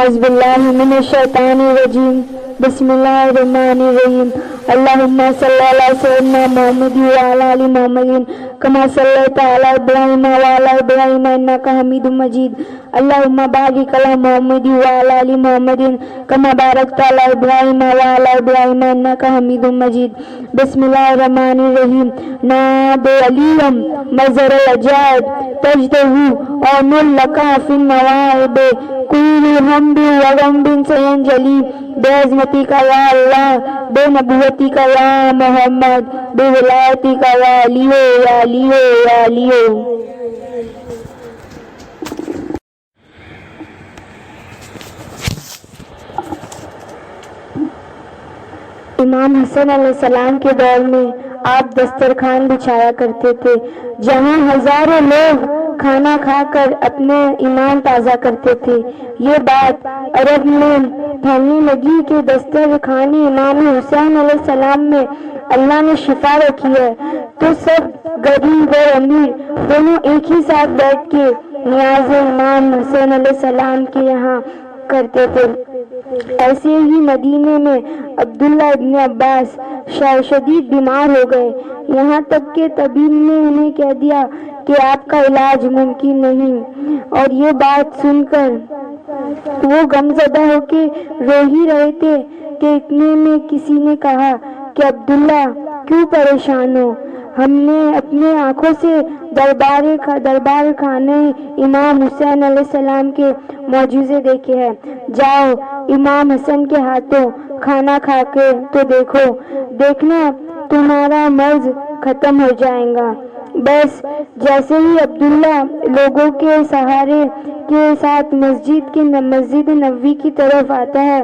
اعوذ باللہ من الشیطان الرجیم بسم اللہ الرحمن الرحیم اللہم صلی علی سیدنا محمد وعلی آل محمد کما صلیت علی ابراہیم وعلی ابراہیم انک حمید مجید اللہم بارک علی محمد وعلی آل محمد کما بارکت علی ابراہیم وعلی ابراہیم انک حمید مجید بسم اللہ الرحمن الرحیم ناب علیم مظہر العجائب تجدہ اون لکا فی النوائب کل حمد و غمد سینجلی بے عظمتی کا یا اللہ بے نبوتی کا یا محمد بے ولایتی کا یا علیو یا علیو یا علیو. امام حسن علیہ السلام کے دور میں آپ دسترخوان بچھایا کرتے تھے جہاں ہزاروں لوگ کھانا کھا کر اپنے ایمان تازہ کرتے تھے. یہ بات عرب میں پھیلنے لگی کہ دسترخوان امام حسین علیہ السلام میں اللہ نے شفا رکھی ہے تو سب غریب اور امیر دونوں ایک ہی ساتھ بیٹھ کے نیاز امام حسین علیہ السلام کے یہاں کرتے تھے. ایسے ہی مدینے میں عبداللہ ابن عباس شدید بیمار ہو گئے، یہاں تک کہ طبیب نے انہیں کہہ دیا کہ آپ کا علاج ممکن نہیں، اور یہ بات سن کر وہ غمزدہ ہو کے رو ہی رہے تھے کہ اتنے میں کسی نے کہا کہ عبداللہ کیوں پریشان ہو، ہم نے اپنے آنکھوں سے دربار خانے امام حسین علیہ السلام کے معجزے دیکھے ہیں، جاؤ امام حسن کے ہاتھوں کھانا کھا کے تو دیکھنا تمہارا مرض ختم ہو جائے گا. بس جیسے ہی عبداللہ لوگوں کے سہارے کے ساتھ مسجد نبوی کی طرف آتا ہے،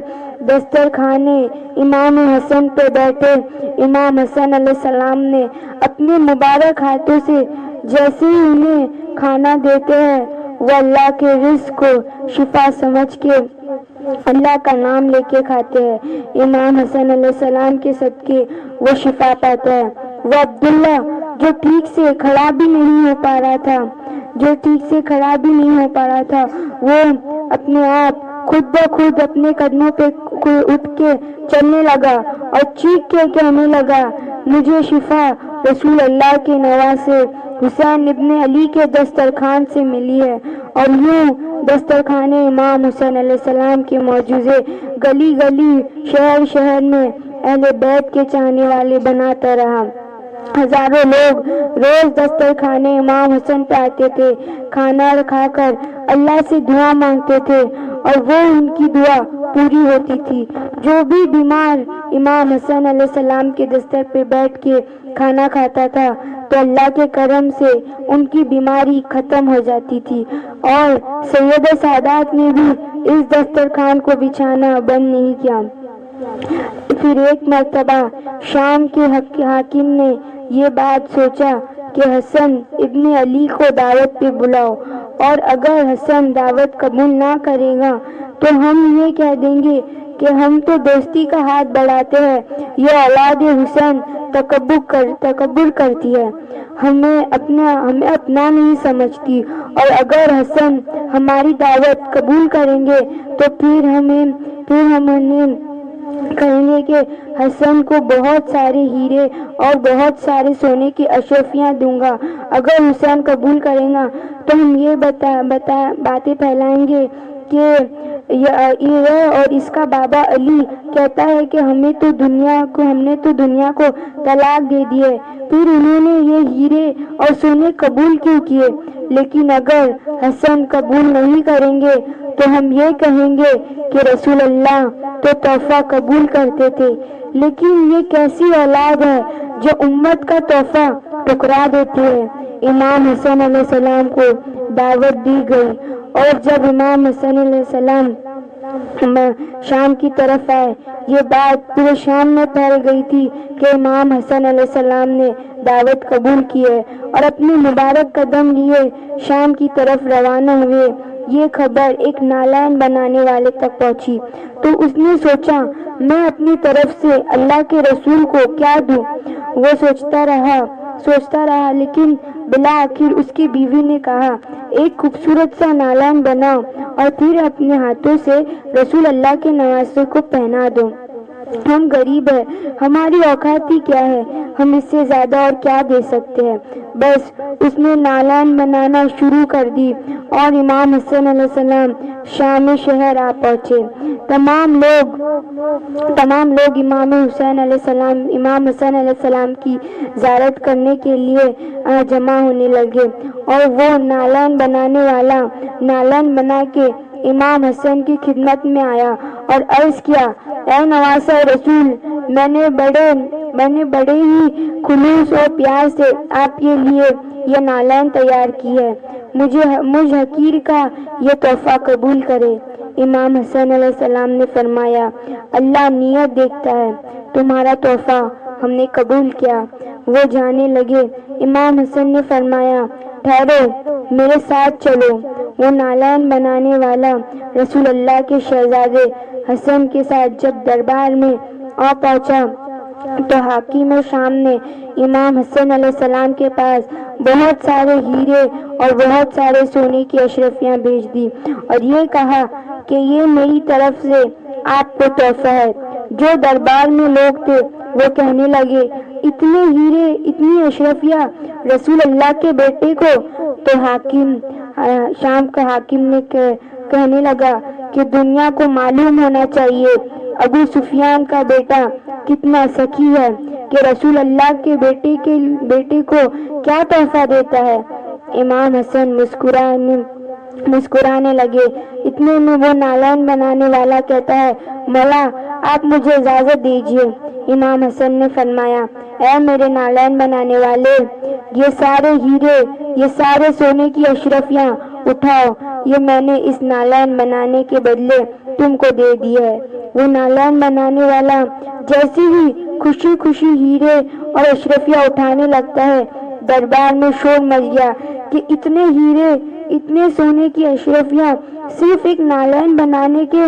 دسترخوان امام حسن پہ بیٹھے امام حسن علیہ السلام نے اپنے مبارک ہاتھوں سے جیسے ہی انہیں کھانا دیتے ہیں وہ اللہ کے رزق کو شفا سمجھ کے اللہ کا نام لے کے کھاتے ہیں. امام حسن علیہ السلام کے صدقے وہ شفا پاتا ہے. وہ عبداللہ جو ٹھیک سے کھڑا بھی نہیں ہو پا رہا تھا وہ اپنے آپ خود بخود اپنے قدموں پہ اٹھ کے چلنے لگا اور چیخ کے کہنے لگا، مجھے شفا رسول اللہ کے نواسے حسین ابن علی کے دسترخوان سے ملی ہے. اور یوں دسترخوان امام حسین علیہ السلام کے معجزے گلی گلی شہر میں اہل بیت کے چاہنے والے بناتا رہا. ہزاروں لوگ روز دسترخوان امام حسن پہ آتے تھے، کھانا کھا کر اللہ سے دعا مانگتے تھے اور وہ ان کی دعا پوری ہوتی تھی. جو بھی بیمار امام حسن علیہ السلام کے دستر پہ بیٹھ کے کھانا کھاتا تھا تو اللہ کے کرم سے ان کی بیماری ختم ہو جاتی تھی. اور سید سادات نے بھی اس دسترخوان کو بچھانا بند نہیں کیا. پھر ایک مرتبہ شام کے حاکم نے یہ بات سوچا کہ حسن ابن علی کو دعوت پہ بلاؤ، اور اگر حسن دعوت قبول نہ کرے گا تو ہم یہ کہہ دیں گے کہ ہم تو دوستی کا ہاتھ بڑھاتے ہیں، یہ اولاد حسین تکبر کرتی ہے، ہمیں اپنا نہیں سمجھتی، اور اگر حسن ہماری دعوت قبول کریں گے تو پھر ہم انہیں کہیں گے کہ حسن کو بہت سارے ہیرے اور بہت سارے سونے کی اشرفیاں دوں گا. اگر حسین قبول کرے گا تو ہم یہ باتیں پھیلائیں گے کہ یہ اور اس کا بابا علی کہتا ہے کہ ہم نے تو دنیا کو طلاق دے دی ہے. پھر انہوں نے یہ ہیرے اور سونے قبول کیوں کیے؟ لیکن اگر حسن قبول نہیں کریں گے تو ہم یہ کہیں گے کہ رسول اللہ تو تحفہ قبول کرتے تھے، لیکن یہ کیسی اولاد ہے جو امت کا تحفہ ٹکرا دیتی ہے. امام حسن علیہ السلام کو دعوت دی گئی، اور جب امام حسن علیہ السلام شام کی طرف آئے، یہ بات پورے شام میں پھیل گئی تھی کہ امام حسن علیہ السلام نے دعوت قبول کی ہے اور اپنے مبارک قدم لیے شام کی طرف روانہ ہوئے. یہ خبر ایک نالائن بنانے والے تک پہنچی تو اس نے سوچا میں اپنی طرف سے اللہ کے رسول کو کیا دوں. وہ سوچتا رہا لیکن بالآخر اس کی بیوی نے کہا ایک خوبصورت سا نالان بناؤ اور پھر اپنے ہاتھوں سے رسول اللہ کے نواسے کو پہنا دو۔ ہم غریب ہیں، ہماری اوقات ہی کیا ہے، ہم اس سے زیادہ اور کیا دے سکتے ہیں۔ بس اس نے نالان بنانا شروع کر دی اور امام حسن علیہ السلام شام شہر آ پہنچے۔ تمام لوگ امام حسن علیہ السلام کی زیارت کرنے کے لیے جمع ہونے لگے اور وہ نالان بنانے والا نالان بنا کے امام حسن کی خدمت میں آیا اور عرض کیا، اے نواسہ رسول، میں نے بڑے ہی خلوص اور پیار سے آپ کے لیے یہ نالان تیار کی ہے، مجھ حقیر کا یہ تحفہ قبول کرے۔ امام حسن علیہ السلام نے فرمایا، اللہ نیت دیکھتا ہے، تمہارا تحفہ ہم نے قبول کیا۔ وہ جانے لگے۔ امام حسن نے فرمایا، ٹھہرو، میرے ساتھ چلو۔ وہ نالان بنانے والا رسول اللہ کے شہزادے حسن کے ساتھ جب دربار میں آ پہنچا تو حاکم شام نے امام حسن علیہ السلام کے پاس بہت سارے ہیرے اور بہت سارے سونے کی اشرفیاں بھیج دی اور یہ کہا کہ یہ میری طرف سے آپ کو تحفہ ہے۔ جو دربار میں لوگ تھے وہ کہنے لگے، اتنے ہیرے، اتنی اشرفیاں رسول اللہ کے بیٹے کو؟ تو شام کا حاکم نے کہنے لگا کہ دنیا کو معلوم ہونا چاہیے ابو سفیان کا بیٹا کتنا سخی ہے کہ رسول اللہ کے بیٹے کو کیا تحفہ دیتا ہے۔ امام حسن مسکرانے لگے۔ اتنے میں وہ نالان بنانے والا کہتا ہے، مولا آپ مجھے اجازت دیجیے۔ امام حسن نے فرمایا، اے میرے نالان بنانے والے، یہ سارے ہیرے، یہ سارے سونے کی اشرفیاں اٹھاؤ، یہ میں نے اس نالان بنانے کے بدلے تم کو دے دی ہے۔ وہ نالان بنانے والا جیسے ہی خوشی خوشی ہیرے اور اشرفیاں اٹھانے لگتا ہے، دربار میں شور مچ گیا کہ اتنے ہیرے، اتنے سونے کی اشرفیاں صرف ایک نالان بنانے کے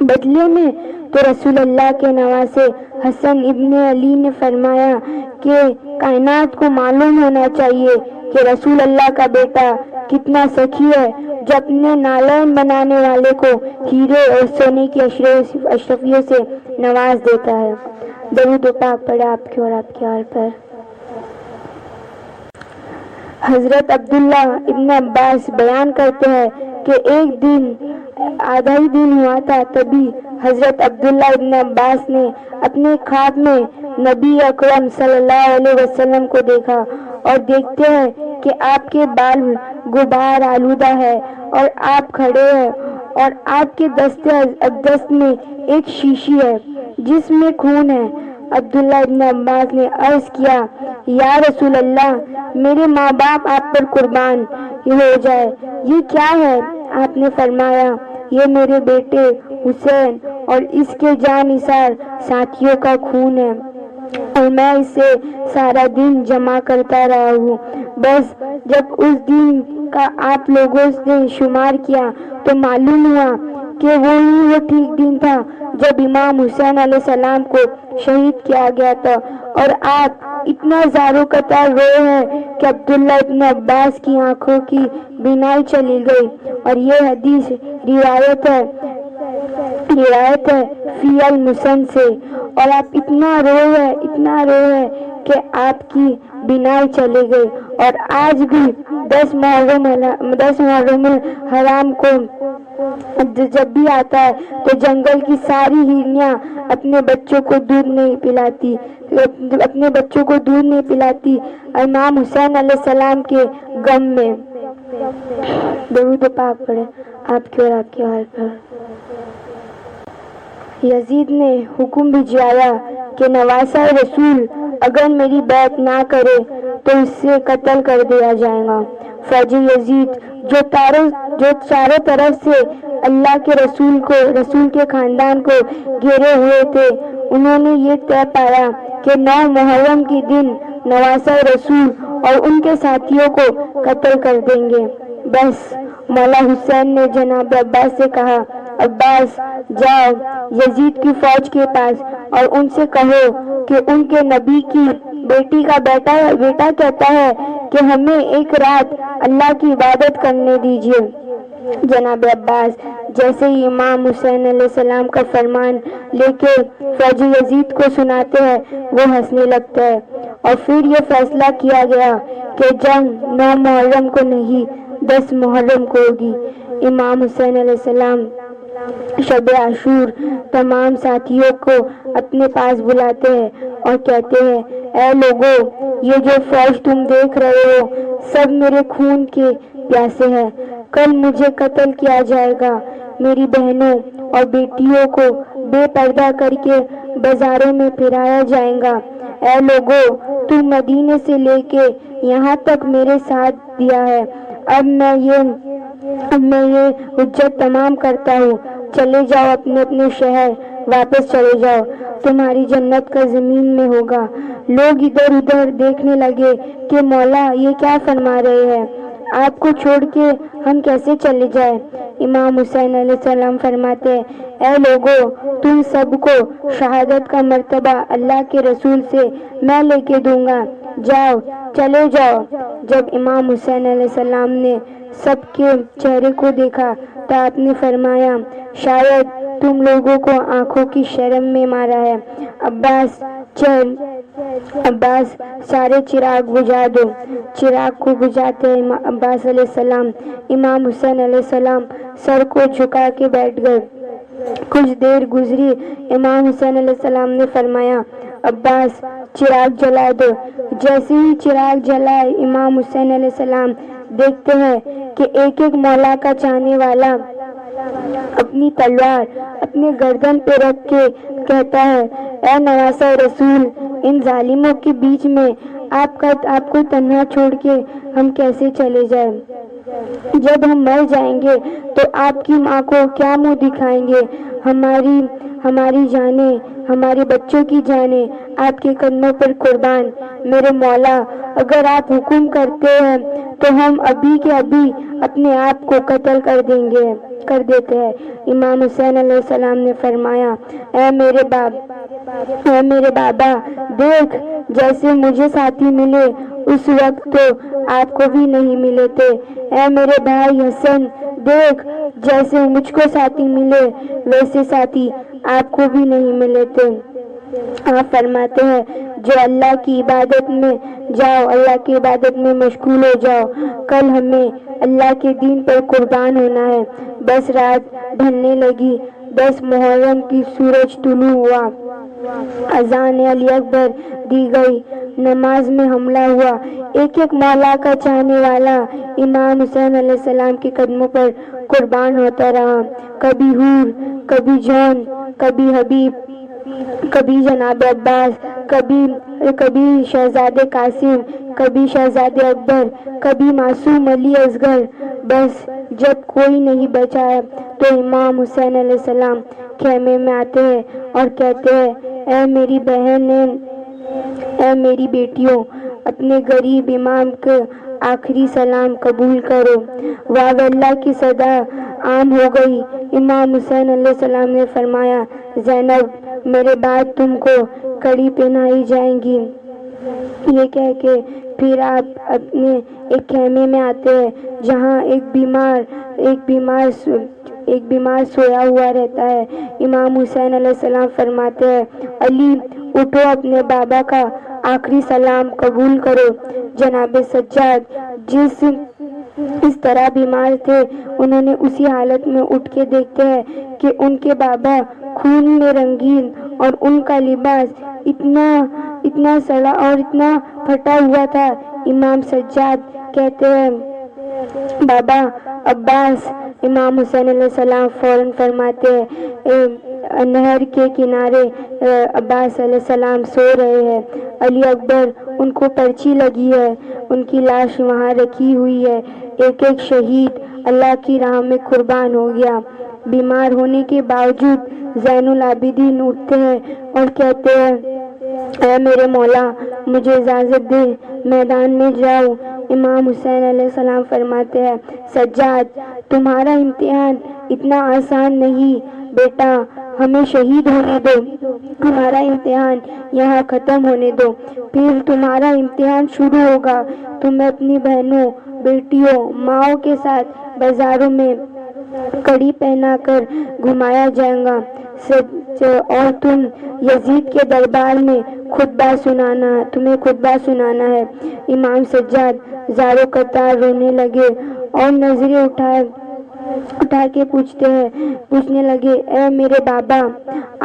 بدلے میں؟ تو رسول اللہ کے نواسے حسن ابن علی نے فرمایا کہ کائنات کو معلوم ہونا چاہیے کہ رسول اللہ کا بیٹا کتنا سخی ہے جو اپنے نالان بنانے والے کو ہیرے اور سونے کی اشرفیوں سے نواز دیتا ہے۔ درود و پاک پڑھے آپ کے اور آپ کے آل پر۔ حضرت عبداللہ ابن عباس بیان کرتے ہیں کہ ایک دن آدھا ہی دن ہوا تھا، تبھی حضرت عبداللہ ابن عباس نے اپنے خواب میں نبی اکرم صلی اللہ علیہ وسلم کو دیکھا اور دیکھتے ہیں کہ آپ کے بال غبار آلودہ ہے اور آپ کھڑے ہیں اور آپ کے دست اقدس میں ایک شیشی ہے جس میں خون ہے۔ عبداللہ ابن عباس نے عرض کیا، یا رسول اللہ، میرے ماں باپ آپ پر قربان ہو جائے، یہ کیا ہے؟ آپ نے فرمایا، یہ میرے بیٹے حسین اور اس کے جاں نثار ساتھیوں کا خون ہے اور میں اسے سارا دن جمع کرتا رہا ہوں۔ بس جب اس دن کا آپ لوگوں نے شمار کیا تو معلوم ہوا کہ وہ ٹھیک دن تھا جب امام حسین علیہ السلام کو شہید کیا گیا تھا، اور آپ اتنا زارو قطار روئے ہیں کہ عبداللہ ابن عباس کی آنکھوں کی بینائی چلی گئی، اور یہ حدیث روایت ہے فی المسن سے، اور آپ اتنا روئے کہ آپ کی بینائی چلی گئی۔ اور آج بھی 10 محرم الحرام کو جب بھی آتا ہے تو جنگل کی ساری ہرنیاں اپنے بچوں کو دودھ نہیں پلاتی امام حسین علیہ السلام کے غم میں۔ درود پاک پڑھے آپ کے اور آپ کے حال پر۔ یزید نے حکم بھجوایا کہ نواسہ رسول اگر میری بیعت نہ کرے تو اس سے قتل کر دیا جائے گا۔ فوجی یزید جو چاروں طرف سے اللہ کے رسول کے خاندان کو گھیرے ہوئے تھے، انہوں نے یہ طے پایا کہ 9 محرم کے دن نواسہ رسول اور ان کے ساتھیوں کو قتل کر دیں گے۔ بس مولا حسین نے جناب عباس سے کہا، عباس جاؤ یزید کی فوج کے پاس اور ان سے کہو کہ ان کے نبی کی بیٹی کا بیٹا کہتا ہے کہ ہمیں ایک رات اللہ کی عبادت کرنے دیجیے۔ جناب عباس جیسے ہی امام حسین علیہ السلام کا فرمان لے کے فوجی یزید کو سناتے ہیں وہ ہنسنے لگتا ہے، اور پھر یہ فیصلہ کیا گیا کہ جنگ 9 محرم کو نہیں 10 محرم کو ہوگی۔ امام حسین علیہ السلام شب عاشور تمام ساتھیوں کو اپنے پاس بلاتے ہیں اور کہتے ہیں، اے لوگو، یہ جو فوج تم دیکھ رہے ہو سب میرے خون کے پیاسے ہیں، کل مجھے قتل کیا جائے گا، میری بہنوں اور بیٹیوں کو بے پردہ کر کے بازاروں میں پھرایا جائے گا۔ اے لوگو، تم مدینے سے لے کے یہاں تک میرے ساتھ دیا ہے، اب میں یہ حجت تمام کرتا ہوں، چلے جاؤ اپنے اپنے شہر، واپس چلے جاؤ، تمہاری جنت کا زمین میں ہوگا۔ لوگ ادھر ادھر دیکھنے لگے کہ مولا یہ کیا فرما رہے ہیں، آپ کو چھوڑ کے ہم کیسے چلے جائیں؟ امام حسین علیہ السلام فرماتے ہیں، اے لوگو، تم سب کو شہادت کا مرتبہ اللہ کے رسول سے میں لے کے دوں گا، جاؤ چلے جاؤ۔ جب امام حسین علیہ السلام نے سب کے چہرے کو دیکھا تو آپ نے فرمایا، شاید تم لوگوں کو آنکھوں کی شرم میں مارا ہے، عباس سارے چراغ بجھا دو۔ چراغ کو بجھاتے عباس علیہ السلام امام حسین علیہ السلام سر کو جھکا کے بیٹھ گئے۔ کچھ دیر گزری، امام حسین علیہ السلام نے فرمایا، عباس چراغ جلا دو۔ جیسے ہی چراغ جلائے امام حسین علیہ السلام دیکھتے ہیں کہ ایک ایک مولا کا چاہنے والا اپنی تلوار اپنے گردن پہ رکھ کے کہتا ہے، اے نواسہ رسول، ان ظالموں کے بیچ میں آپ کو تنہا چھوڑ کے ہم کیسے چلے جائیں؟ جب ہم مر جائیں گے تو آپ کی ماں کو کیا منہ دکھائیں گے؟ ہماری جانیں، ہمارے بچوں کی جانیں آپ کے قدموں پر قربان۔ میرے مولا، اگر آپ حکم کرتے ہیں تو ہم ابھی کے ابھی اپنے آپ کو قتل کر دیتے ہیں۔ امام حسین علیہ السلام نے فرمایا، اے میرے بابا، دیکھ جیسے مجھے ساتھی ملے اس وقت تو آپ کو بھی نہیں ملے تھے۔ اے میرے بھائی حسن، دیکھ جیسے مجھ کو ساتھی ملے ویسے ساتھی آپ کو بھی نہیں ملے تھے۔ آپ فرماتے ہیں، جو اللہ کی عبادت میں جاؤ، اللہ کی عبادت میں مشغول ہو جاؤ، کل ہمیں اللہ کے دین پر قربان ہونا ہے۔ بس رات ڈھلنے لگی، 10 محرم کی سورج طلوع ہوا، اذان علی اکبر دی گئی، نماز میں حملہ ہوا، ایک ایک مولا کا چاہنے والا امام حسین علیہ السلام کے قدموں پر قربان ہوتا رہا، کبھی حور، کبھی جون، کبھی حبیب، کبھی جناب عباس، کبھی شہزادے قاسم، کبھی شہزادے اکبر، کبھی معصوم علی اصغر۔ بس جب کوئی نہیں بچا تو امام حسین علیہ السلام خیمے میں آتے ہیں اور کہتے ہیں، اے میری بہنیں، اے میری بیٹیوں، اپنے غریب امام کے آخری سلام قبول کرو۔ واہ اللہ کی صدا عام ہو گئی۔ امام حسین علیہ السلام نے فرمایا، زینب، میرے بعد تم کو کڑی پہنائی جائیں گی۔ یہ کہہ کے پھر آپ اپنے ایک خیمے میں آتے ہیں جہاں ایک بیمار سویا ہوا رہتا ہے۔ امام حسین علیہ السلام فرماتے ہیں، علی اٹھو، اپنے بابا کا آخری سلام قبول کرو۔ جناب سجاد اس طرح بیمار تھے، انہوں نے اسی حالت میں اٹھ کے دیکھتے ہیں کہ ان کے بابا خون میں رنگین اور ان کا لباس اتنا سڑا اور اتنا پھٹا ہوا تھا۔ امام سجاد کہتے ہیں، بابا عباس۔ امام حسین علیہ السلام فوراً فرماتے ہیں، نہر کے کنارے عباس علیہ السلام سو رہے ہیں، علی اکبر ان کو پرچی لگی ہے، ان کی لاش وہاں رکھی ہوئی ہے، ایک ایک شہید اللہ کی راہ میں قربان ہو گیا۔ بیمار ہونے کے باوجود زین العابدین اٹھتے ہیں اور کہتے ہیں، اے میرے مولا، مجھے اجازت دے، میدان میں جاؤ۔ امام حسین علیہ السلام فرماتے ہیں، سجاد، تمہارا امتحان اتنا آسان نہیں بیٹا، ہمیں شہید ہونے دو، ہمارا امتحان یہاں ختم ہونے دو، پھر تمہارا امتحان شروع ہوگا، تمہیں اپنی بہنوں، بیٹیوں، ماؤں کے ساتھ بازاروں میں کڑی پہنا کر گھمایا جائے گا، اور تم یزید کے دربار میں تمہیں خطبہ سنانا ہے۔ امام سجاد زاروں قطار رونے لگے اور نظریں اٹھا کے پوچھنے لگے، اے میرے بابا،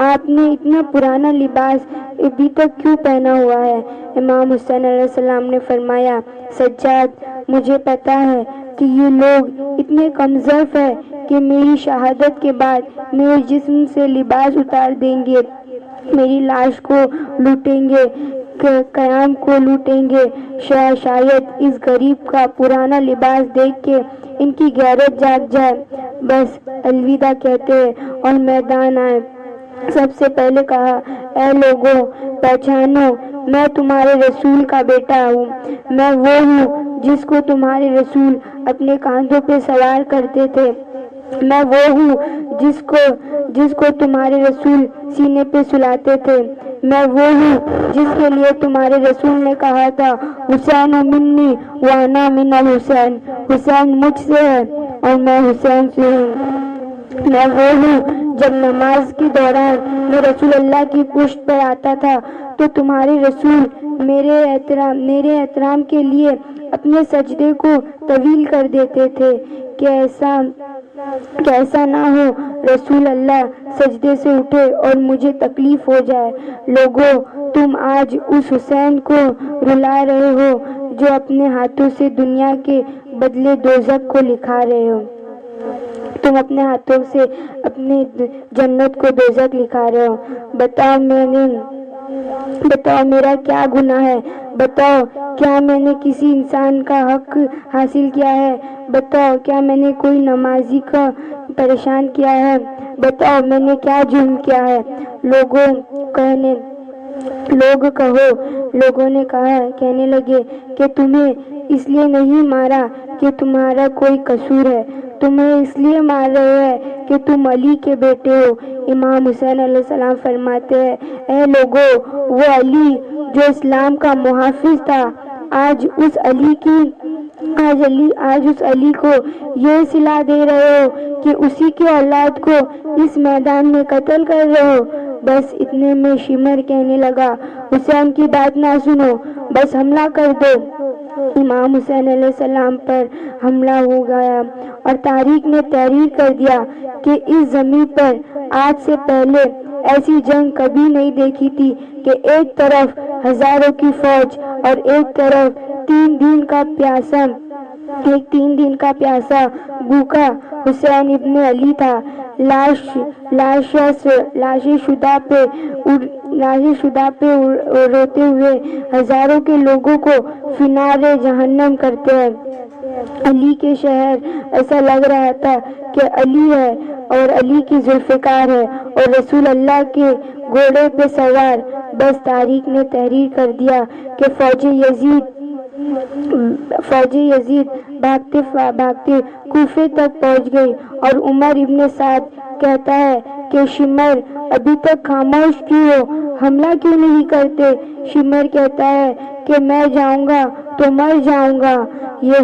آپ نے اتنا پرانا لباس ابھی تک کیوں پہنا ہوا ہے؟ امام حسین علیہ السلام نے فرمایا، سجاد، مجھے پتا ہے کہ یہ لوگ اتنے کم ظرف ہیں کہ میری شہادت کے بعد میرے جسم سے لباس اتار دیں گے، میری لاش کو لوٹیں گے، قیام کو لوٹیں گے، شاید اس غریب کا پرانا لباس دیکھ کے ان کی غیرت جاگ جائے، بس الوداع کہتے ہیں اور میدان آئے۔ سب سے پہلے کہا، اے لوگوں، پہچانو، میں تمہارے رسول کا بیٹا ہوں، میں وہ ہوں جس کو تمہارے رسول اپنے کاندھوں پہ سوار کرتے تھے، میں وہ ہوں جس کو تمہارے رسول سینے پہ سلاتے تھے، میں وہ ہوں جس کے لیے تمہارے رسول نے کہا تھا، حسین منی وانا من الحسین، حسین مجھ سے ہے اور میں حسین سے ہوں۔ میں وہ ہوں، جب نماز کے دوران میں رسول اللہ کی پشت پر آتا تھا تو تمہارے رسول میرے احترام کے لیے اپنے سجدے کو طویل کر دیتے تھے کہ ایسا نہ ہو رسول اللہ سجدے سے اٹھے اور مجھے تکلیف ہو جائے۔ لوگوں، تم آج اس حسین کو رلا رہے ہو جو اپنے ہاتھوں سے دنیا کے بدلے دوزخ کو لکھا رہے ہو، تم اپنے ہاتھوں سے اپنی جنت کو دوزخ لکھا رہے ہو۔ بتاؤ میرا کیا گناہ ہے؟ بتاؤ کیا میں نے کسی انسان کا حق حاصل کیا ہے؟ بتاؤ کیا میں نے کوئی نمازی کو پریشان کیا ہے؟ بتاؤ میں نے کیا جرم کیا ہے؟ لوگوں نے کہنے لگے کہ تمہیں اس لیے نہیں مارا کہ تمہارا کوئی قصور ہے، تمہیں اس لیے مار رہے ہیں کہ تم علی کے بیٹے ہو۔ امام حسین علیہ السلام فرماتے ہیں، اے لوگوں، وہ علی جو اسلام کا محافظ تھا، آج اس علی کو یہ صلاح دے رہے ہو کہ اسی کی اولاد کو اس میدان میں قتل کر رہے ہو۔ بس اتنے میں شمر کہنے لگا، حسین کی بات نہ سنو، بس حملہ کر دو۔ امام حسین علیہ السلام پر حملہ ہو گیا اور تاریخ نے تحریر کر دیا کہ اس زمین پر آج سے پہلے ایسی جنگ کبھی نہیں دیکھی تھی کہ ایک طرف ہزاروں کی فوج اور ایک طرف 3 دن کا پیاسا بھوکا حسین ابن علی تھا۔ لاشیں شدہ پہ روتے ہوئے ہزاروں کے لوگوں کو فنار جہنم کرتے ہیں۔ علی کے شہر ایسا لگ رہا تھا کہ علی ہے اور علی کی ذوالفقار ہے اور رسول اللہ کے گھوڑے پہ سوار۔ بس تاریخ نے تحریر کر دیا کہ فوج یزید بھاگتے کوفے تک پہنچ گئی اور عمر ابن سعد کہتا ہے کہ شمر ابھی تک خاموش کیوں ہو، حملہ کیوں نہیں کرتے؟ شمر کہتا ہے کہ میں جاؤں گا تو مر جاؤں گا، یہ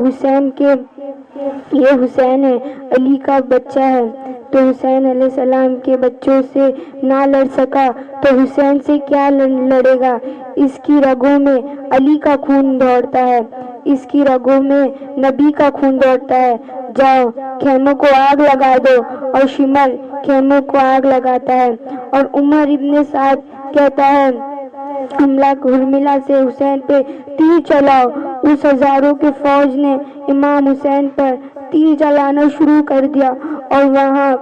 حسین ہے، علی کا بچہ ہے، تو حسین علیہ السلام کے بچوں سے نہ لڑ سکا تو حسین سے کیا لڑے گا؟ اس کی رگوں میں علی کا خون دوڑتا ہے، اس کی رگوں میں نبی کا خون دوڑتا ہے۔ جاؤ خیموں کو آگ لگا دو، اور شمر خیموں کو آگ لگاتا ہے اور عمر ابن سعد کہتا ہے، حرملہ سے حسین پہ تیر چلاؤ۔ اس ہزاروں کی فوج نے امام حسین پر تیر چلانا شروع کر دیا اور وہاں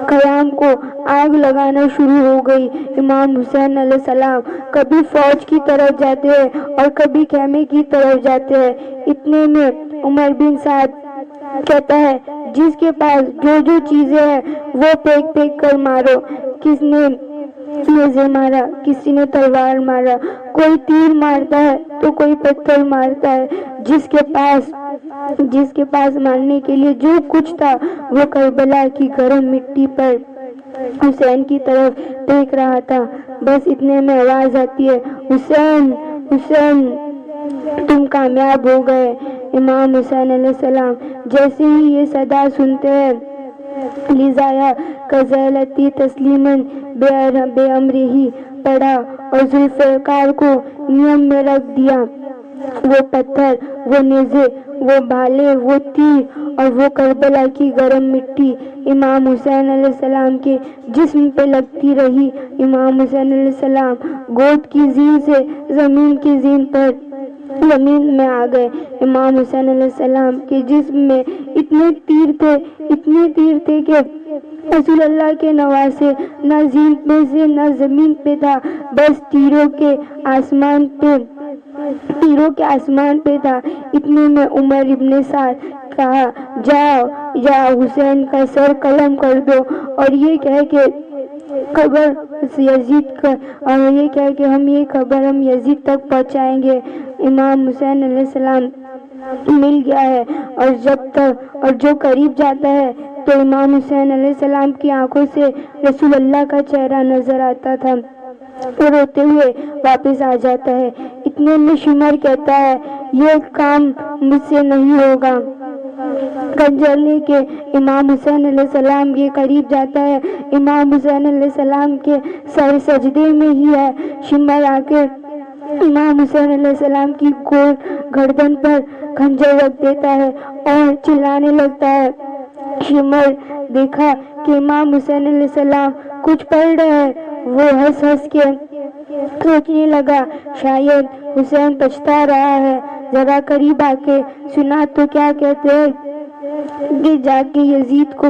قیام کو آگ لگانا شروع ہو گئی۔ امام حسین علیہ السلام کبھی فوج کی طرف جاتے ہیں اور کبھی خیمے کی طرف جاتے ہیں۔ اتنے میں عمر بن سعد کہتا ہے، جس کے پاس جو چیزیں ہیں وہ پھینک کر مارو۔ کس نے نیزے مارا، کسی نے تلوار مارا، کوئی تیر مارتا ہے تو کوئی پتھر مارتا ہے۔ جس کے پاس مارنے کے لیے جو کچھ تھا وہ کربلا کی گرم مٹی پر حسین کی طرف دیکھ رہا تھا۔ بس اتنے میں آواز آتی ہے، حسین حسین تم کامیاب ہو گئے۔ امام حسین علیہ السلام جیسے ہی یہ صدا سنتے ہیں، لزایا کذلتی تسلیماً بے امرہ پڑھا اور ذوالفقار کو نیم میں رکھ دیا۔ وہ پتھر، وہ نیزے، وہ بھالے، وہ تیر اور وہ کربلا کی گرم مٹی امام حسین علیہ السلام کے جسم پہ لگتی رہی۔ امام حسین علیہ السلام گود کی زین سے زمین کی زین پر زمین میں آ گئے۔ امام حسین علیہ السلام کے جسم میں اتنے تیر تھے کہ رسول اللہ کے نواسے نہ زین پہ سے نہ زمین پہ تھا، بس تیروں کے آسمان پہ تھا۔ اتنے میں عمر ابن سعد کہا، جاؤ حسین کا سر قلم کر دو اور یہ کہہ کہ ہم یزید تک پہنچائیں گے۔ امام حسین علیہ السلام مل گیا ہے اور جو قریب جاتا ہے تو امام حسین علیہ السلام کی آنکھوں سے رسول اللہ کا چہرہ نظر آتا تھا، وہ روتے ہوئے واپس آ جاتا ہے۔ اتنے میں شمر کہتا ہے، یہ کام مجھ سے نہیں ہوگا۔ خنجر لے کے امام حسین علیہ السلام کے قریب جاتا ہے۔ امام حسین علیہ السلام کے سر سجدے میں ہی ہے۔ شمر آ کے امام حسین علیہ السلام کی گردن پر خنجر رکھ دیتا ہے اور چلانے لگتا ہے۔ شمر دیکھا کہ امام حسین علیہ السلام کچھ پڑھ رہے ہیں، وہ ہنس ہنس کے سوچنے لگا، شاید حسین پچھتا رہا ہے، ذرا قریب آ کے سنا تو کیا کہتے ہیں کہ جا کے یزید کو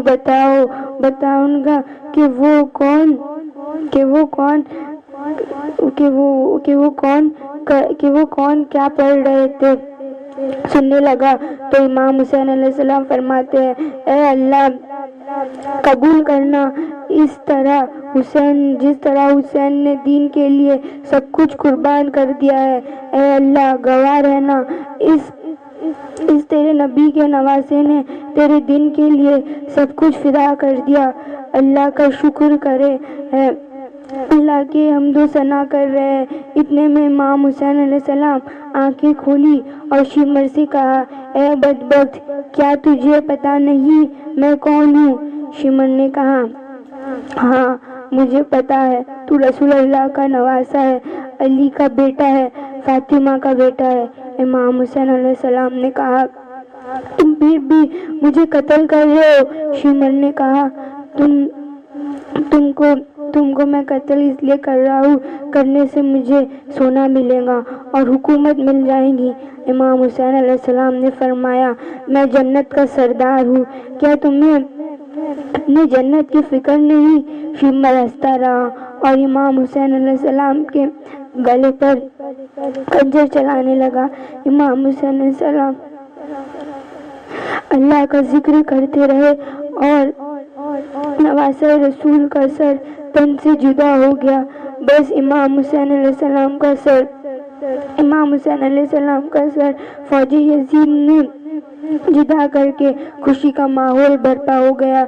بتاؤں گا کہ وہ کون کیا پڑھ رہے تھے۔ سننے لگا تو امام حسین علیہ السلام فرماتے ہیں، اے اللہ قبول کرنا جس طرح حسین نے دین کے لیے سب کچھ قربان کر دیا ہے، اے اللہ گواہ رہنا اس تیرے نبی کے نواسے نے تیرے دین کے لیے سب کچھ فدا کر دیا۔ اللہ کا شکر کرے ہے، اللہ کی حمد و ثنا کر رہے ہیں۔ اتنے میں امام حسین علیہ السلام آنکھیں کھولی اور شمر سے کہا، اے بدبخت کیا تجھے پتا نہیں میں کون ہوں؟ شمر نے کہا، ہاں مجھے پتا ہے، تو رسول اللہ کا نواسا ہے، علی کا بیٹا ہے، فاطمہ کا بیٹا ہے۔ امام حسین علیہ السلام نے کہا، تم پھر بھی مجھے قتل کر رہے ہو؟ شمر نے کہا، تم کو میں قتل اس لیے کر رہا ہوں، کرنے سے مجھے سونا ملے گا اور حکومت مل جائے گی۔ امام حسین علیہ السلام نے فرمایا، میں جنت کا سردار ہوں، کیا تمہیں اپنے جنت کی فکر نہیں؟ شمر ہنستا رہا اور امام حسین علیہ السلام کے گلے پر خنجر چلانے لگا۔ امام حسین علیہ السلام اللہ کا ذکر کرتے رہے اور نواسہ رسول کا سر تن سے جدا ہو گیا۔ بس امام حسین علیہ السلام کا سر فوجی یزید نے جدا کر کے خوشی کا ماحول برپا ہو گیا۔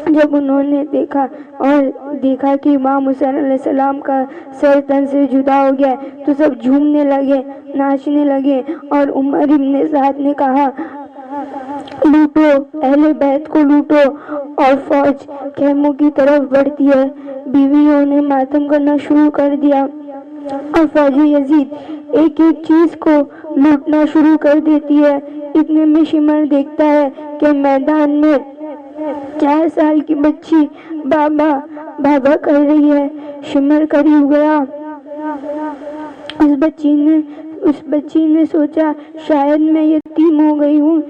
جب انہوں نے دیکھا کہ امام حسین علیہ السلام کا سر تن سے جدا ہو گیا تو سب جھومنے لگے، ناچنے لگے، اور عمر ابن سعد نے کہا، لوٹو اہل بیت کو لوٹو، اور فوج خیموں کی طرف بڑھتی ہے۔ بیویوں نے ماتم کرنا شروع کر دیا اور فوجی یزید ایک ایک چیز کو لوٹنا شروع کر دیتی ہے۔ اتنے میں شمر دیکھتا ہے کہ میدان میں 4 سال کی بچی بابا کر رہی ہے۔ شمر قریب گیا، اس بچی نے سوچا شاید میں یتیم ہو گئی ہوں،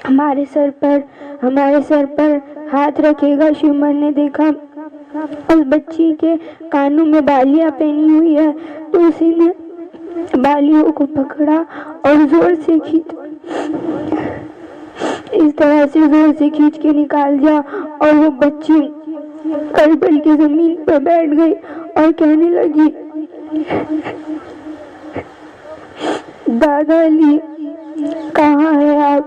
ہمارے سر پر ہاتھ رکھے گا۔ شمر نے دیکھا اس بچی کے کانوں میں بالیاں پہنی ہوئی ہے تو اسی نے بالیوں کو پکڑا اور اس طرح سے زور سے کھینچ کے نکال دیا، اور وہ بچی کربل کی زمین پر بیٹھ گئی اور کہنے لگی، دادا علی کہاں ہے آپ؟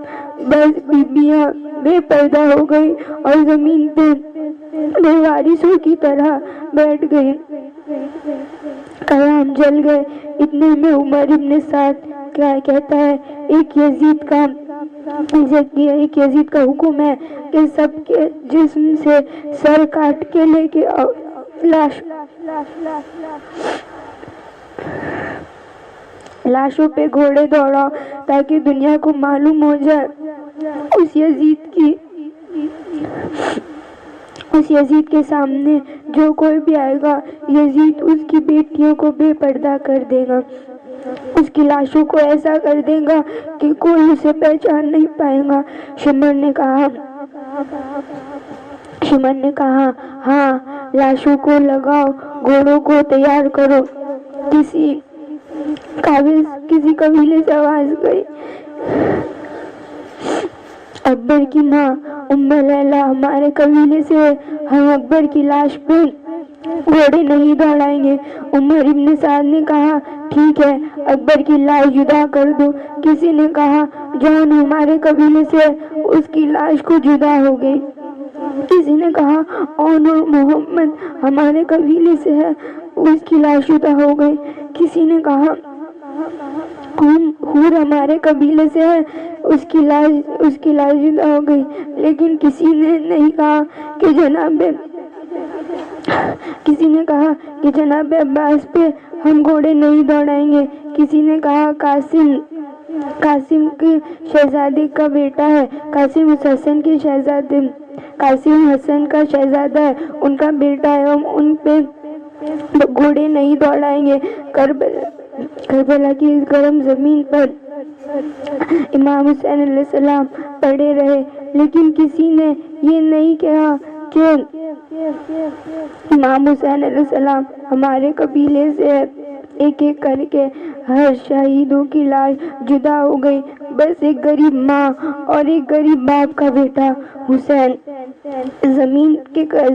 بس بیبیاں بے پردہ ہو گئی اور زمین پہ بے وارثوں کی طرح بیٹھ گئی. قیام جل گئے. اتنے میں عمر ابن سعد کیا کہتا ہے ایک یزید کا حکم ہے کہ سب کے جسم سے سر کاٹ کے لے کے لاشوں پہ گھوڑے دوڑاؤ تاکہ دنیا کو معلوم ہو جائے اس یزید کے سامنے جو کوئی بھی آئے گا یزید اس کی بیٹیوں کو بے پردہ کر دے گا, اس کی لاشوں کو ایسا کر دے گا کہ کوئی اسے پہچان نہیں پائے گا. شمر نے کہا ہاں لاشوں کو لگاؤ, گھوڑوں کو تیار کرو. کسی قبیلے سے آواز گئی. اکبر کی ماں ام لیلہ ہمارے قبیلے سے, ہم اکبر کی لاش پہ گھوڑے نہیں دوڑائیں گے. عمر ابن سعد نے کہا ٹھیک ہے اکبر کی لاش جدا کر دو. کسی نے کہا جون ہمارے قبیلے سے, اس کی لاش کو جدا ہو گئی. کسی نے کہا اون اور محمد ہمارے قبیلے سے ہے, اس کی لاش جدا ہو گئی. کسی نے کہا حور ہمارے قبیلے سے ہے, اس کی لاش جدا ہو گئی. لیکن کسی نے کہا کہ جناب عباس پہ ہم گھوڑے نہیں دوڑائیں گے. کسی نے کہا قاسم کے شہزادے کا بیٹا ہے, قاسم حسن کا شہزادہ ہے, ان کا بیٹا ہے, ہم ان پہ گھوڑے نہیں دوڑائیں گے. کربلا کی اس گرم زمین پر امام حسین علیہ السلام پڑے رہے, لیکن کسی نے یہ نہیں کہا کہ امام حسین علیہ السلام ہمارے قبیلے سے ہے. ایک ایک کر کے ہر شہیدوں کی لاش جدا ہو گئی. بس ایک غریب ماں اور ایک غریب باپ کا بیٹا حسین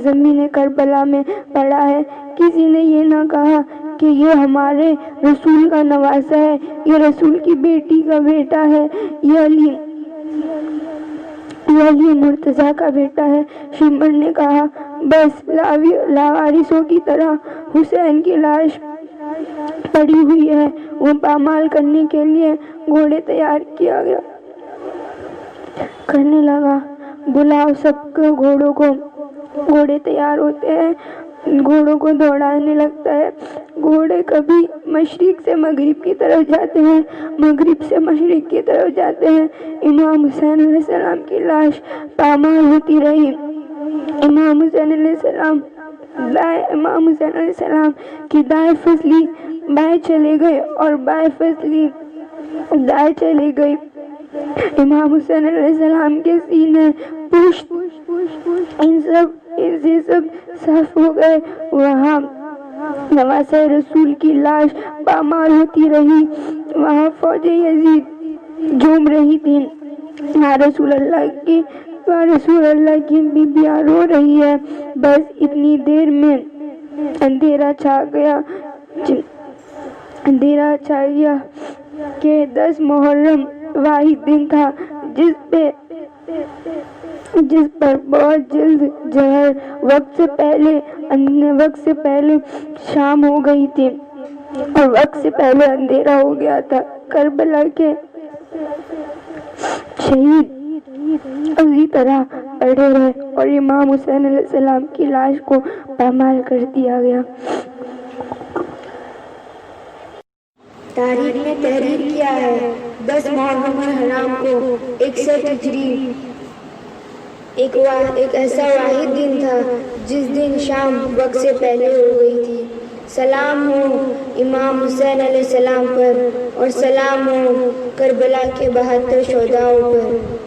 زمین کربلا میں پڑا ہے. کسی نے یہ نہ کہا کہ یہ ہمارے رسول کا نواسہ ہے, یہ رسول کی بیٹی کا بیٹا ہے, یہ علی مرتضیٰ کا بیٹا ہے. شمر نے کہا بس لاوارثوں کی طرح حسین کی لاش پڑی ہوئی ہے, وہ پامال کرنے کے لیے گھوڑے تیار کیا گیا. کرنے لگا بلاؤ سب کو گھوڑوں کو. گھوڑے تیار ہوتے ہیں, گھوڑوں کو دوڑانے لگتا ہے. گھوڑے کبھی مشرق سے مغرب کی طرف جاتے ہیں, مغرب سے مشرق کی طرف جاتے ہیں. امام حسین علیہ السلام کی لاش پامال ہوتی رہی. امام حسین علیہ السلام کی دائیں فصلی بائیں چلے گئے اور بائیں فصلی دائیں چلے گئی. امام حسین علیہ السلام کے سینے پشت ان سے سب صاف ہو گئے. وہاں نواسہ رسول کی لاش پامال ہوتی رہی. وہاں فوج یزید جھوم رہی تھی. وہاں رسول اللہ کی بیبیاں رو رہی ہے. بس اتنی دیر میں اندھیرا چھا گیا کہ 10 محرم واحد دن تھا جس پر بہت جلد ظہر وقت سے پہلے شام ہو گئی تھی اور وقت سے پہلے اندھیرا ہو گیا تھا. کربلا کے شہید اسی طرح پڑے رہے اور امام حسین علیہ السلام کی لاش کو پامال کر دیا گیا. تاریخ نے تحریر کیا ہے 10 محرم حرام کو 61 ہجری ایک ایسا واحد دن تھا جس دن شام وقت سے پہلے ہو گئی تھی. سلام ہو امام حسین علیہ السلام پر اور سلام ہو کربلا کے 72 شہداؤں پر.